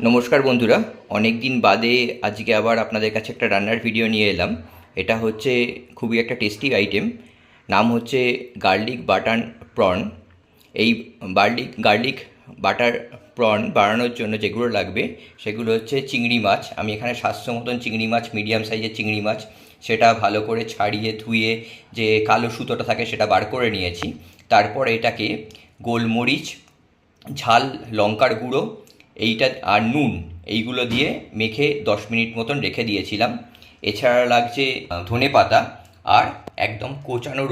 নমস্কার বন্ধুরা, অনেক দিন বাদে আজকে আবার আপনাদের কাছে একটা রান্নার ভিডিও নিয়ে এলাম। এটা হচ্ছে খুবই একটা টেস্টি আইটেম। নাম হচ্ছে গার্লিক বাটার প্রন। এই গার্লিক বাটার প্রন বানানোর জন্য যেগুলো লাগবে সেগুলো হচ্ছে চিংড়ি মাছ। আমি এখানে 700 মতন চিংড়ি মাছ, মিডিয়াম সাইজের চিংড়ি মাছ, সেটা ভালো করে ছাড়িয়ে ধুয়ে যে কালো সুতোটা থাকে সেটা বার করে নিয়েছি। তারপর এটাকে গোলমরিচ, ঝাল লঙ্কার গুঁড়ো, এইটা আর নুন, এইগুলো দিয়ে মেখে 10 মিনিট মতন রেখে দিয়েছিলাম। এছাড়া লাগছে ধনে পাতা আর একদম কোচানো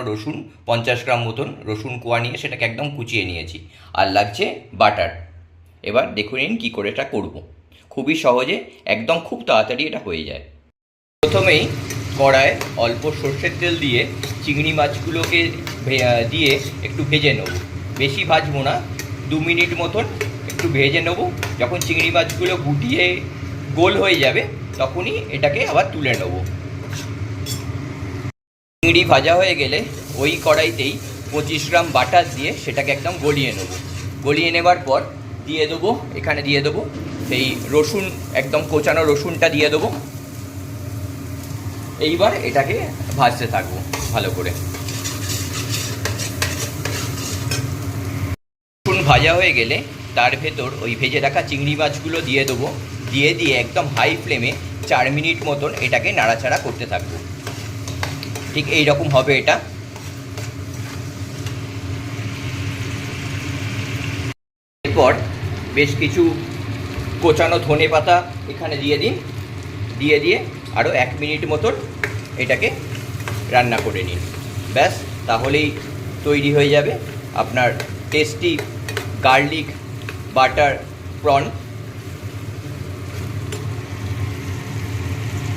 রসুন 50 গ্রাম মতন রসুন কোয়া নিয়ে সেটাকে একদম কুচিয়ে নিয়েছি। আর লাগছে বাটার। এবার দেখে নিন কী করে এটা করব। খুবই সহজে, একদম খুব তাড়াতাড়ি এটা হয়ে যায়। প্রথমেই কড়ায় অল্প সর্ষের তেল দিয়ে চিংড়ি মাছগুলোকে দিয়ে একটু ভেজে নেব। বেশি ভাজবো না, 2 মিনিট মতন একটু ভেজে নেব। যখন চিংড়ি মাছগুলো গুটিয়ে গোল হয়ে যাবে তখনই এটাকে আবার তুলে নেব। চিংড়ি ভাজা হয়ে গেলে ওই কড়াইতেই 25 গ্রাম বাটার দিয়ে সেটাকে একদম গলিয়ে নেব। গলিয়ে নেবার পর এখানে দিয়ে দেবো সেই রসুন, একদম কোচানো রসুনটা দিয়ে দেবো। এইবার এটাকে ভাজতে থাকবো ভালো করে। রসুন ভাজা হয়ে গেলে তার ভেতর ওই ভেজে রাখা চিংড়ি মাছগুলো দিয়ে দেবো। দিয়ে একদম হাই ফ্লেমে 4 মিনিট মতন এটাকে নাড়াচাড়া করতে থাকবো। ঠিক এই রকম হবে এটা। এরপর বেশ কিছু কোচানো ধনে পাতা এখানে দিয়ে দিন। দিয়ে আরও 1 মিনিট মতন এটাকে রান্না করে নিন। ব্যাস, তাহলেই তৈরি হয়ে যাবে আপনার টেস্টি গার্লিক বাটার প্রন।